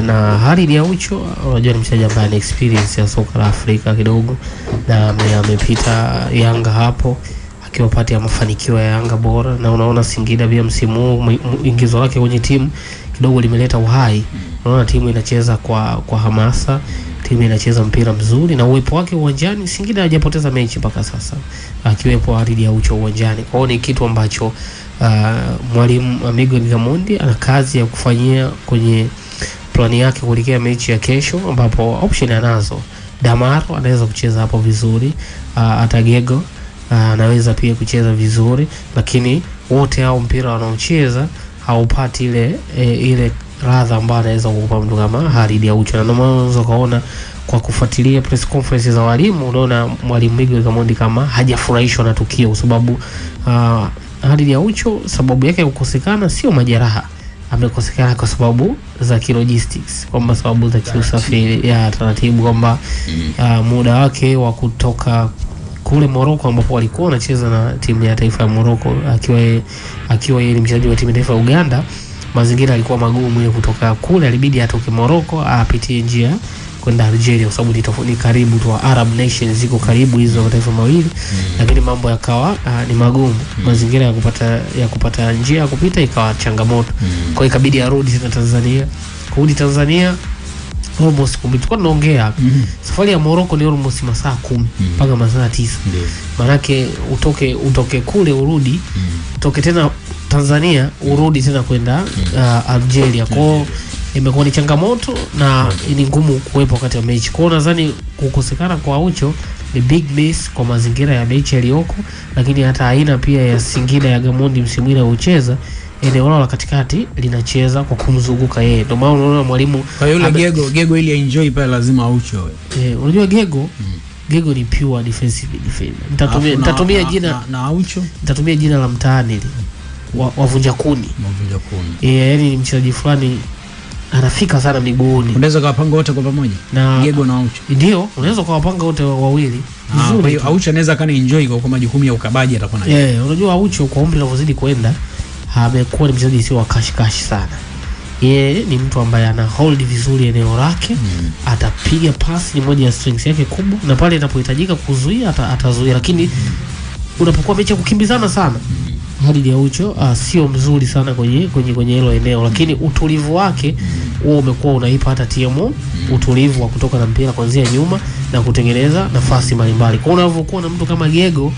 na Khalid Aucho unajua ni mchezaji ambaye ana experience ya soka la Afrika kidogo, na amepita Yanga hapo akiwa pati ya mafanikio ya Yanga bora, na unaona Singida pia msimu ingizo lake kwenye timu kidogo limeleta uhai. Unaona timu inacheza kwa hamasa, timu inacheza mpira mzuri, na uwepo wake uwanjani Singida hajapoteza mechi mpaka sasa akiwepo Khalid Aucho uwanjani. Kwa hiyo ni kitu ambacho mwalimu Miguel Gamondi ana kazi ya kufanyia kwenye plani yake kuelekea mechi ya kesho, ambapo option anazo. Damaro anaweza kucheza hapo vizuri, Atagego anaweza pia kucheza vizuri, lakini wote hao mpira wanaocheza haupati ile radha ambayo anaweza kukupa mtu kama Khalid Aucho. Na ndio maana unaweza kaona kwa kufuatilia press conference za walimu, unaona mwalimu Miguel Gamondi kama hajafurahishwa na tukio, kwa sababu Khalid Aucho sababu yake kukosekana sio majeraha, amekosekana kwa sababu za logistics, kwamba sababu za kiusafiri ya taratibu, kwamba muda wake wa kutoka kule Morocco ambapo walikuwa wanacheza na timu ya taifa ya Morocco, akiwa yeye ni mchezaji wa timu ya taifa ya Uganda, mazingira yalikuwa magumu ya kutoka kule, alibidi atoke Morocco apitie njia kwenda Algeria kwa sababu ni karibu tu, Arab nations ziko karibu hizo mataifa mawili, lakini mambo yakawa ni magumu, mazingira ya kupata njia ya kupita ikawa changamoto. Kwa hiyo ikabidi arudi tena Tanzania. Kurudi Tanzania almost tulikuwa tunaongea safari ya Morocco ni almost masaa 10 mpaka masaa 9. Maana utoke kule urudi, utoke tena Tanzania urudi tena kwenda Algeria. Kwa imekuwa ni changamoto na ni ngumu kuwepo wakati wa mechi. Kwa nadhani kukosekana kwa Aucho ni big miss kwa mazingira ya mechi yaliyoko, lakini hata aina pia ya Singida ya Gamondi msimu ile ucheza eneo la katikati linacheza kwa kumzunguka yeye. Ndio maana unaona mwalimu kwa yule Gego ili enjoy pale lazima Aucho. Unajua Gego ni pure defensive defender. Nitatumia jina na Aucho. Nitatumia jina la mtaani ile. Wavunja kuni. Yaani ni mchezaji fulani anafika sana miguuni. Unaweza kuwapanga wote kwa pamoja na Gego na Aucho. Ndio, unaweza kuwapanga wote wawili. Kwa hiyo Aucho anaweza kana enjoy kwa majukumu ya ukabaji atakuwa nayo. Unajua Aucho kwa umri unavyozidi kwenda amekuwa ni mchezaji sio wa kashi sana. Yeye ni mtu ambaye ana hold vizuri eneo lake, atapiga pasi, ni moja ya strengths yake kubwa, na pale inapohitajika kuzuia atazuia, lakini unapokuwa mechi kukimbizana sana Khalid Aucho sio mzuri sana kwenye hilo eneo, lakini utulivu wake huo umekuwa unaipa hata timu utulivu wa kutoka na mpira kuanzia nyuma na kutengeneza nafasi mbalimbali. Kwa unavyokuwa na mtu kama Gego,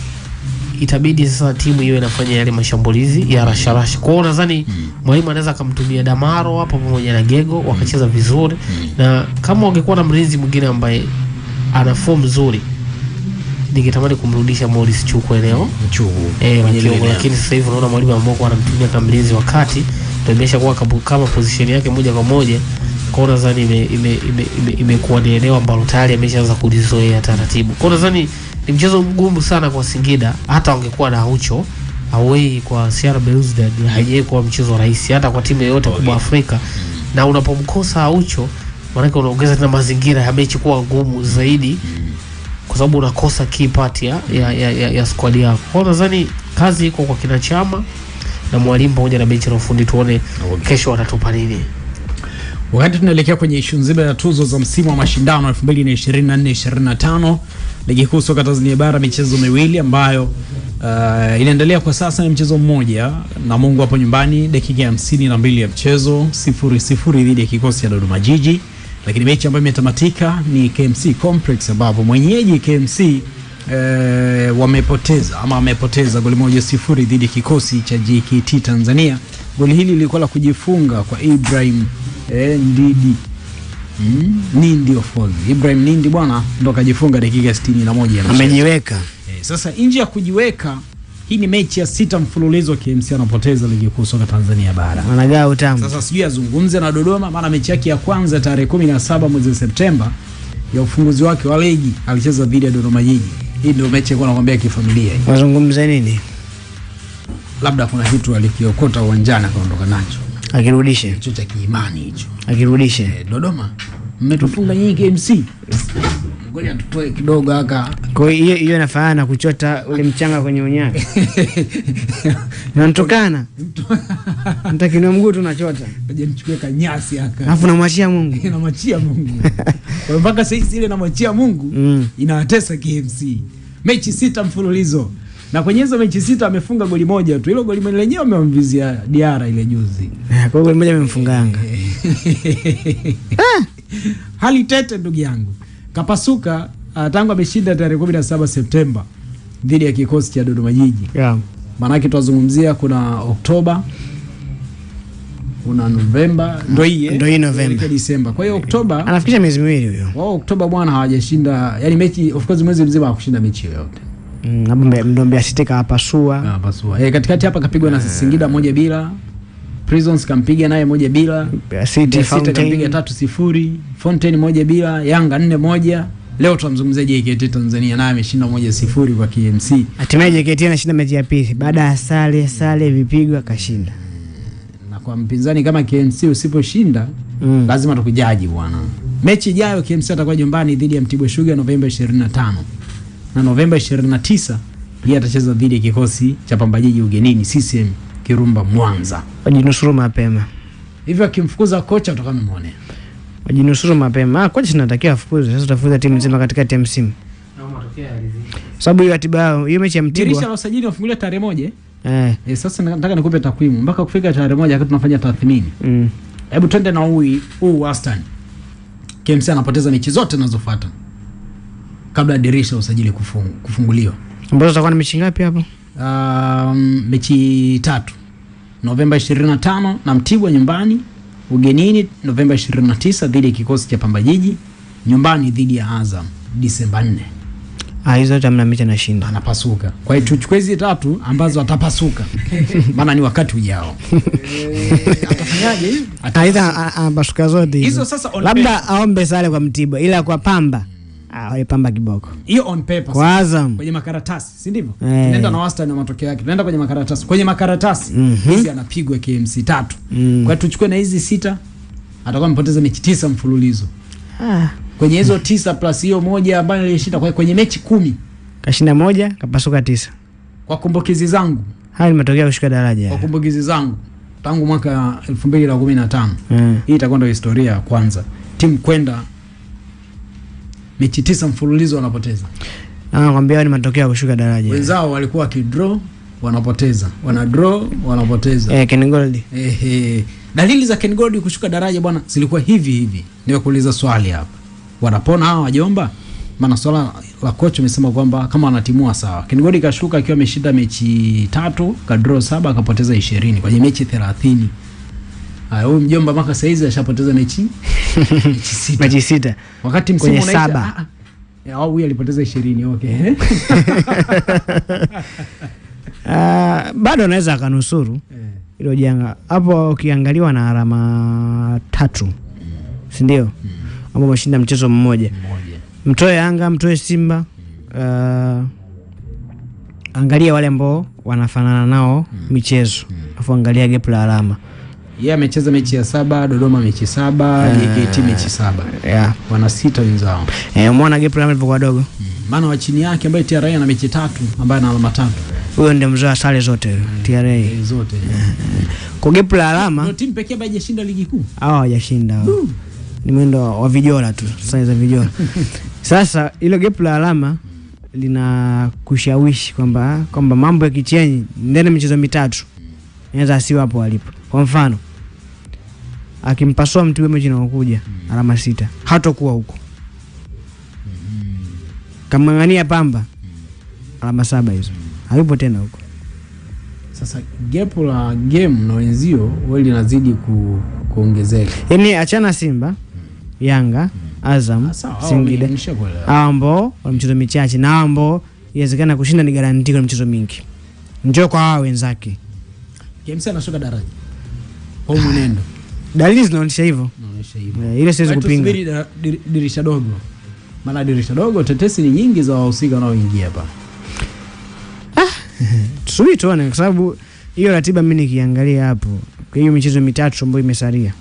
itabidi sasa timu hiyo inafanya yale mashambulizi ya rasharasha. Kwa hiyo nadhani mwalimu anaweza kumtumia Damaro hapo pamoja na Gego wakacheza vizuri, na kama wangekuwa na mlinzi mwingine ambaye ana form nzuri, ningetamani kumrudisha Morris Chuku eneo lakini sasa hivi unaona mwalimu ambao anamtumia kama mlinzi wakati ndio imeshakuwa kama position yake moja kwa moja. Kwa hiyo nadhani imekuwa ni eneo ambalo tayari ameshaanza kulizoea taratibu. Kwa hiyo nadhani ni mchezo mgumu sana kwa Singida, hata wangekuwa na Aucho away kwa CR Belouizdad haijakuwa mchezo rahisi hata kwa timu yoyote kubwa Afrika. Na unapomkosa Aucho maana unaongeza tena mazingira ya mechi kuwa ngumu zaidi, kwa sababu unakosa key part ya squad yako. Kwa nadhani kazi iko kwa kina Chama na mwalimu pamoja na benchi la ufundi, tuone kesho watatupa nini. Wakati tunaelekea kwenye issue nzima ya tuzo za msimu wa mashindano 2024-2025 ligi kuu soka Tanzania bara, michezo miwili ambayo inaendelea kwa sasa. Ni mchezo mmoja na Mungu hapo nyumbani, dakika ya 52 ya mchezo 0-0 dhidi ya kikosi cha Dodoma Jiji. Lakini mechi ambayo imetamatika ni KMC Complex, ambapo mwenyeji KMC wamepoteza goli 1-0 dhidi ya kikosi cha JKT Tanzania. Goli hili lilikuwa la kujifunga kwa Ibrahim Nindi of course. Ibrahim Nindi bwana ndo kajifunga dakika 61 ya amejiweka. Sasa nje ya kujiweka, hii ni mechi ya 6 mfululizo KMC anapoteza ligi kuu soka Tanzania bara. Anagawa utamu. Sasa sijui azungumze na Dodoma, maana mechi yake ya kwanza tarehe 17 mwezi Septemba ya ufunguzi wake wa ligi alicheza dhidi ya Dodoma Jiji. Hii ndio mechi alikuwa anakuambia kifamilia hii. Wazungumza nini? Labda kuna kitu alikiokota uwanjani akaondoka nacho. Akirudishe. Hicho cha kiimani hicho. Akirudishe. Dodoma mmetufunga nyingi KMC. ngoja tutoe kidogo haka. Kwa hiyo inafanana na kuchota ule mchanga kwenye unyayo. Unatokana. Mtakinwa mguu tunachota. Ngoja nichukue kanyasi haka. Alafu namwachia Mungu. Namwachia Mungu. Kwa mpaka sasa ile namwachia Mungu inawatesa KMC. Mechi 6 mfululizo. Na kwenye hizo mechi 6 amefunga goli moja tu. Hilo goli lenyewe amemvizia Diarra ile juzi. Kwa goli moja amemfunga Yanga. Hali tete ndugu yangu. Kapasuka tangu ameshinda tarehe 17 Septemba dhidi ya kikosi cha Dodoma Jiji. Yeah. Maana yake tunazungumzia kuna Oktoba, kuna Novemba, ndio hii Novemba, Disemba. Kwa hiyo Oktoba anafikisha miezi miwili huyo. Wao Oktoba bwana hawajashinda, yani mechi of course mwezi mzima hakushinda mechi yoyote. Mdombe City hapasua. Katikati hapa kapigwa na Singida 1-0. Prisons kampiga naye 1-0. City kampiga 3-0. Fountain 1-0. Yanga 4-1. Leo tunamzungumzia JKT Tanzania naye ameshinda 1-0 kwa KMC. Hatimaye JKT anashinda mechi ya pili baada ya sare vipigo akashinda. Na kwa mpinzani kama KMC usiposhinda lazima tukujaji bwana. Mechi ijayo KMC atakuwa nyumbani dhidi ya Mtibwa Sugar Novemba 25. Na Novemba 29 yeye atacheza dhidi ya kikosi cha Pamba Jiji ugenini CCM Kirumba Mwanza. Wajinusuru mapema. Hivyo akimfukuza kocha utakamwone. Wajinusuru mapema. Kocha tunatakiwa afukuze. Sasa tutafuta timu nzima katikati ya msimu. Na matokeo yalizidi. Sababu hiyo ratiba yao, hiyo mechi ya Mtibwa. Dirisha la usajili wafungulia tarehe 1. Sasa nataka nikupe takwimu mpaka kufika tarehe 1 wakati tunafanya tathmini. Hebu twende na huu wastani. KMC anapoteza mechi zote zinazofuata kabla dirisha usajili kufunguliwa. Ambazo zitakuwa na mechi ngapi hapo? Mechi 3. Novemba 25 na Mtibwa nyumbani, ugenini Novemba 29 dhidi ya kikosi cha Pamba Jiji, nyumbani dhidi ya Azam Disemba 4. Hizo zote mna mechi anashinda. Anapasuka. Kwa hiyo tuchukue hizi 3 ambazo atapasuka. Maana ni wakati ujao. Atafanyaje? Aidha anapasuka zote hizo. Sasa labda aombe sare kwa Mtibwa ila kwa Pamba wale Pamba kiboko. Hiyo on paper. Kwa Azam kwenye makaratasi, si ndivyo? Tunaenda na wastani wa matokeo yake. Tunaenda kwenye makaratasi. Kwenye makaratasi hizi anapigwa KMC 3. Kwa hiyo tuchukue na hizi 6 atakuwa amepoteza mechi 9 mfululizo. Kwenye hizo 9 plus hiyo moja ambayo ilishinda kwenye mechi 10. Kashinda 1, kapasuka 9. Kwa kumbukizi zangu. Haya ni matokeo kushuka daraja. Kwa kumbukizi zangu tangu mwaka 2015. Hii itakuwa ndio historia ya kwanza timu kwenda mechi 9 mfululizo wanapoteza. Nakwambia ni matokeo kushuka daraja. Wenzao walikuwa kidraw wanapoteza. Wanadraw wanapoteza. Ken Gold. Dalili za Ken Gold kushuka daraja bwana zilikuwa hivi. Ndio kuuliza swali hapa. Wanapona hawa wajomba? Maana swala la coach amesema kwamba kama wanatimua sawa. Ken Gold kashuka akiwa ameshinda mechi 3, kadraw 7, akapoteza 20 kwenye mechi 30. Huyu mjomba mpaka saizi ashapoteza mechi 6. Mechi 6. Wakati msimu unaisha huyu alipoteza 20. Okay. Bado anaweza akanusuru hilo janga. Hapo ukiangaliwa na alama 3. Si ndio? Ambao wameshinda mchezo mmoja. Mtoe Yanga, mtoe Simba. Angalia wale ambao wanafanana nao michezo. Afu angalia gap la alama. Yeye amecheza mechi ya 7, Dodoma mechi 7, JKT mechi 7. Wana 6 wenzao. Umeona gap la alama dogo. Maana wa chini yake ambaye TRA ana mechi 3 ambaye ana alama 3. Huyo ndio mzoa sare zote TRA. Zote. Kwa gap la alama ndio timu pekee ambayo hajashinda ligi kuu. Hajashinda. Ni mwendo wa vijola tu, sasa za vijola. Sasa ile gap la alama lina kushawishi kwamba mambo ya kichenyi ndani ya michezo 3 inaweza asiwe hapo alipo. Kwa mfano akimpasua mtu mechi inayokuja alama 6 hatakuwa huko. Kamangania Pamba alama 7 hizo hayupo tena huko. Sasa gap la game na wenzio wao linazidi kuongezeka. Yaani achana Simba, Yanga, Azam, Singida. Ambao wa mchezo michache na ambao inawezekana kushinda ni guarantee kwa mchezo mingi. Njoo kwa wao wenzake. KMC anashuka daraja. Kwa mwenendo. Dalili zinaonyesha hivyo. Ile siwezi kupinga. Tusubiri dirisha dogo. Maana dirisha dogo tetesi ni nyingi za wahusika wanaoingia hapa. Tusubiri tuone kwa sababu hiyo ratiba mimi nikiangalia hapo. Kwa hiyo michezo 3 ambayo imesalia.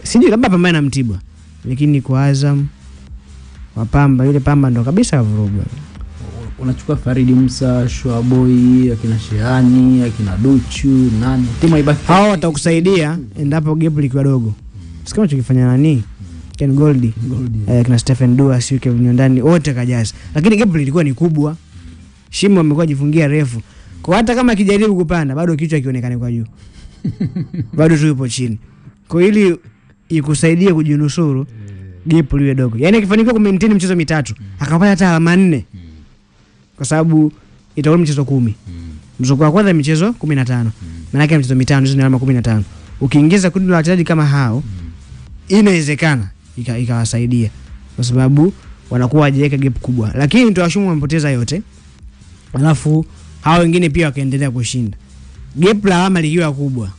Sijui labda Pamba na Mtibwa. Lakini kwa Azam wa Pamba. Yule Pamba ndo kabisa vuruga. Unachukua Faridi Musa, Shoaboy, akina Shehani, akina Duchu, nani? Timu ibaki. Hao watakusaidia endapo gap likiwa dogo. Sikama chokifanya nani? Ken Goldie. Kina Stephen Dua, sio Kevin Ndani, wote kajaza. Lakini gap lilikuwa ni kubwa. Shimo amekuwa jifungia refu. Kwa hata kama akijaribu kupanda bado kichwa kionekane kwa juu. Bado tu yupo chini. Kwa ili ikusaidie kujinusuru gap liwe dogo. Yaani akifanikiwa kumaintain mchezo mitatu, akapata hata alama 4. Kwa sababu itakuwa mchezo 10. Mzunguko wa kwanza michezo 15. Maana yake mchezo mitano hizo ni alama 15. Ukiingiza kundi la wachezaji kama hao, inawezekana ikawasaidia. Kwa sababu wanakuwa hajiweka gap kubwa. Lakini tuwashumu wamepoteza yote. Alafu hao wengine pia wakaendelea kushinda. Gap la alama likiwa kubwa,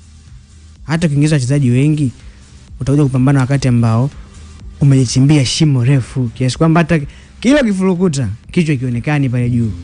hata ukiingiza wachezaji wengi utakuja kupambana wakati ambao umejichimbia shimo refu kiasi kwamba hata kila kifurukuta kichwa kionekani pale juu.